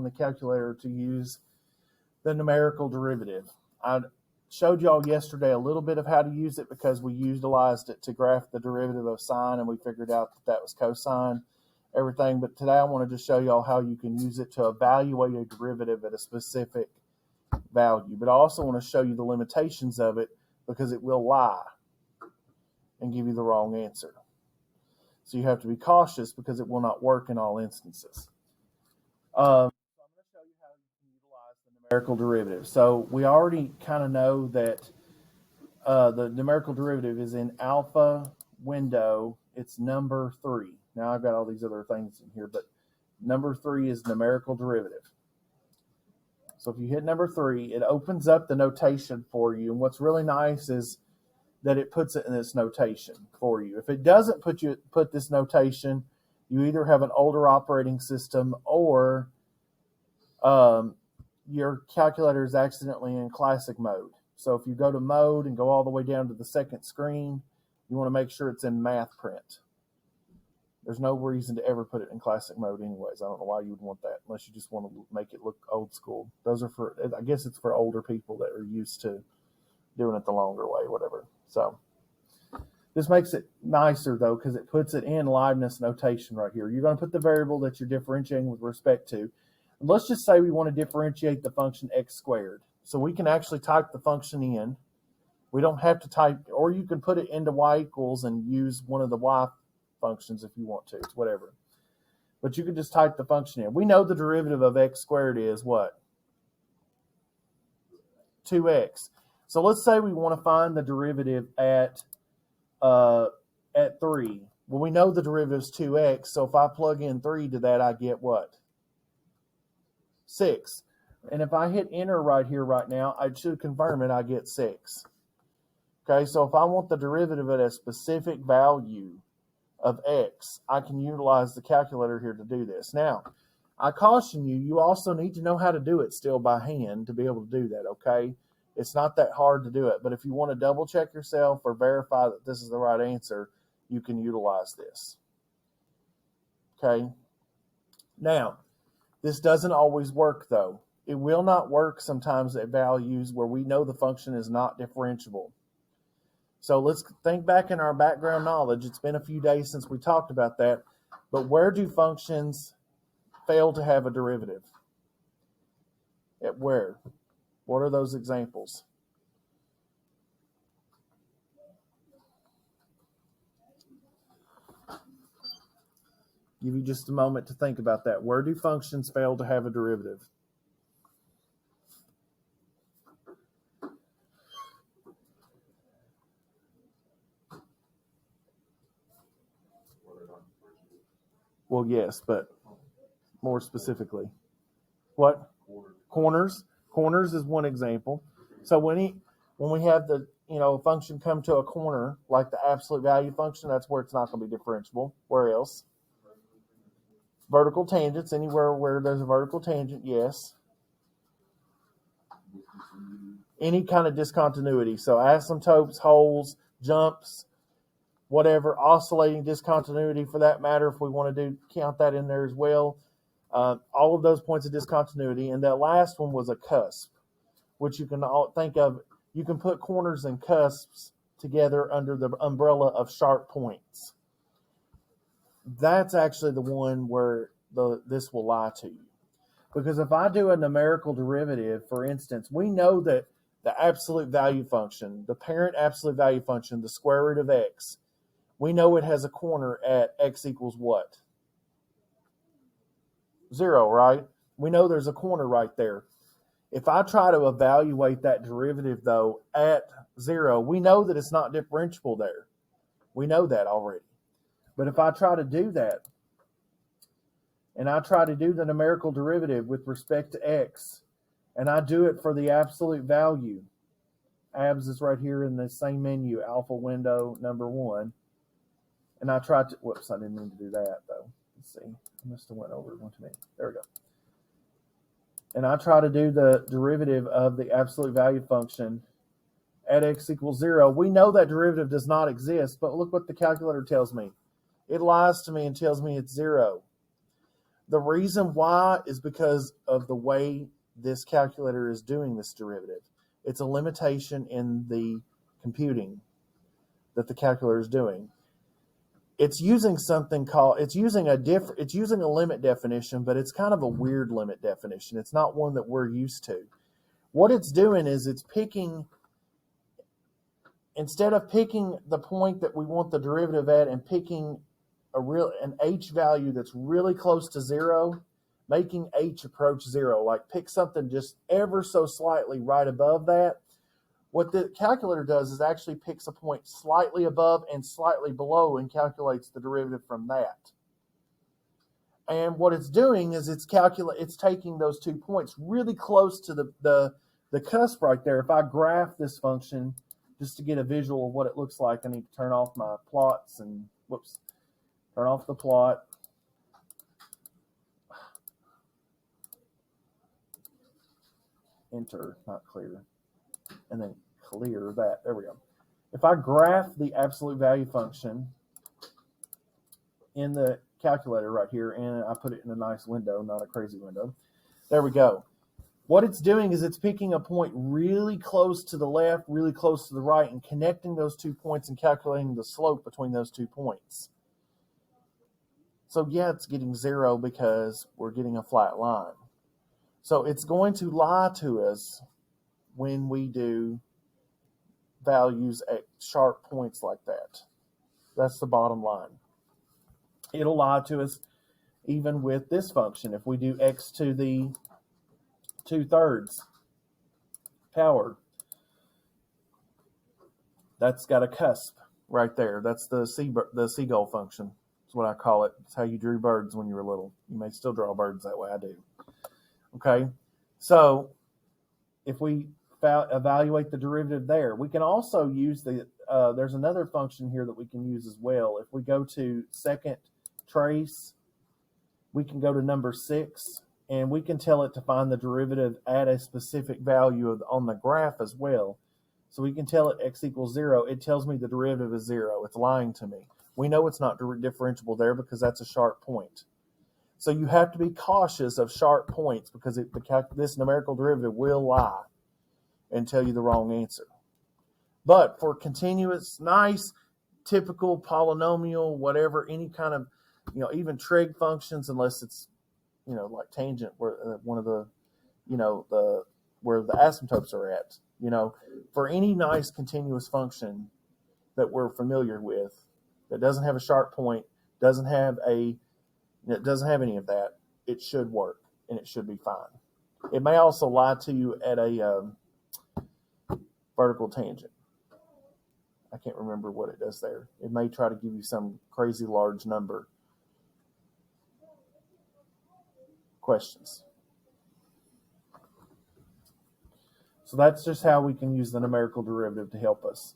the calculator to use the numerical derivative. I showed y'all yesterday a little bit of how to use it because we utilized it to graph the derivative of sine, and we figured out that that was cosine, everything. But today I wanted to show y'all how you can use it to evaluate a derivative at a specific value. But I also want to show you the limitations of it because it will lie and give you the wrong answer. So you have to be cautious because it will not work in all instances. So I'm going to show you how you can utilize the numerical derivative. So we already kind of know that the numerical derivative is in alpha window. It's number 3. Now I've got all these other things in here, but number 3 is numerical derivative. So if you hit number 3, it opens up the notation for you. And what's really nice is that it puts it in this notation for you. If it doesn't put this notation, you either have an older operating system or your calculator is accidentally in classic mode. So if you go to mode and go all the way down to the second screen, you want to make sure it's in math print. There's no reason to ever put it in classic mode anyways. I don't know why you would want that unless you just want to make it look old school. Those are for, I guess it's for older people that are used to doing it the longer way, whatever. So this makes it nicer though because it puts it in Leibniz notation right here. You're going to put the variable that you're differentiating with respect to. And let's just say we want to differentiate the function x squared. So we can actually type the function in. We don't have to type, or you can put it into y equals and use one of the y functions if you want to. It's whatever. But you can just type the function in. We know the derivative of x squared is what? 2x. So let's say we want to find the derivative at 3. Well, we know the derivative is 2x, so if I plug in 3 to that, I get what? 6. And if I hit enter right here right now, I should confirm it, I get 6. Okay, so if I want the derivative at a specific value of x, I can utilize the calculator here to do this. Now, I caution you, you also need to know how to do it still by hand to be able to do that, okay? It's not that hard to do it, but if you want to double check yourself or verify that this is the right answer, you can utilize this. Okay? Now, this doesn't always work though. It will not work sometimes at values where we know the function is not differentiable. So let's think back in our background knowledge. It's been a few days since we talked about that, but where do functions fail to have a derivative? At where? What are those examples? Give you just a moment to think about that. Where do functions fail to have a derivative? Well, yes, but more specifically. What? Corners. Corners is one example. So when we have the function come to a corner, like the absolute value function, that's where it's not going to be differentiable. Where else? Vertical tangents, anywhere where there's a vertical tangent, yes. Any kind of discontinuity. So asymptotes, holes, jumps, whatever, oscillating discontinuity for that matter, if we want to count that in there as well. All of those points of discontinuity. And that last one was a cusp, which you can all think of. You can put corners and cusps together under the umbrella of sharp points. That's actually the one where this will lie to you. Because if I do a numerical derivative, for instance, we know that the absolute value function, the parent absolute value function, the square root of x, we know it has a corner at x equals what? 0, right? We know there's a corner right there. If I try to evaluate that derivative, though, at 0, we know that it's not differentiable there. We know that already. But if I try to do that, and I try to do the numerical derivative with respect to x, and I do it for the absolute value, abs is right here in the same menu, alpha window number 1, and I tried to, whoops, I didn't mean to do that, though. Let's see. I must have went over one too many. There we go. And I try to do the derivative of the absolute value function at x equals 0. We know that derivative does not exist, but look what the calculator tells me. It lies to me and tells me it's 0. The reason why is because of the way this calculator is doing this derivative. It's a limitation in the computing that the calculator is doing. It's using something called, it's using a limit definition, but it's kind of a weird limit definition. It's not one that we're used to. What it's doing is it's picking, instead of picking the point that we want the derivative at and picking an h value that's really close to 0, making h approach 0, like pick something just ever so slightly right above that. What the calculator does is actually picks a point slightly above and slightly below and calculates the derivative from that. And what it's doing is it's taking those 2 points really close to the cusp right there. If I graph this function just to get a visual of what it looks like, I need to turn off my plots and turn off the plot. Enter, not clear. And then clear that. There we go. If I graph the absolute value function in the calculator right here, and I put it in a nice window, not a crazy window. There we go. What it's doing is it's picking a point really close to the left, really close to the right, and connecting those 2 points and calculating the slope between those 2 points. So yeah, it's getting 0 because we're getting a flat line. So it's going to lie to us when we do values at sharp points like that. That's the bottom line. It'll lie to us even with this function. If we do x to the 2/3 power, that's got a cusp right there. That's the seagull function. That's what I call it. It's how you drew birds when you were little. You may still draw birds that way. I do. Okay, so if we evaluate the derivative there, we can also use there's another function here that we can use as well. If we go to second trace, we can go to number 6, and we can tell it to find the derivative at a specific value on the graph as well. So we can tell it x equals 0. It tells me the derivative is 0. It's lying to me. We know it's not differentiable there because that's a sharp point. So you have to be cautious of sharp points because this numerical derivative will lie and tell you the wrong answer. But for continuous, nice, typical polynomial, whatever, any kind of, even trig functions, unless it's, like tangent, where one of the, where the asymptotes are at, for any nice continuous function that we're familiar with that doesn't have a sharp point, doesn't have any of that, it should work and it should be fine. It may also lie to you at a vertical tangent. I can't remember what it does there. It may try to give you some crazy large number. Questions? So that's just how we can use the numerical derivative to help us.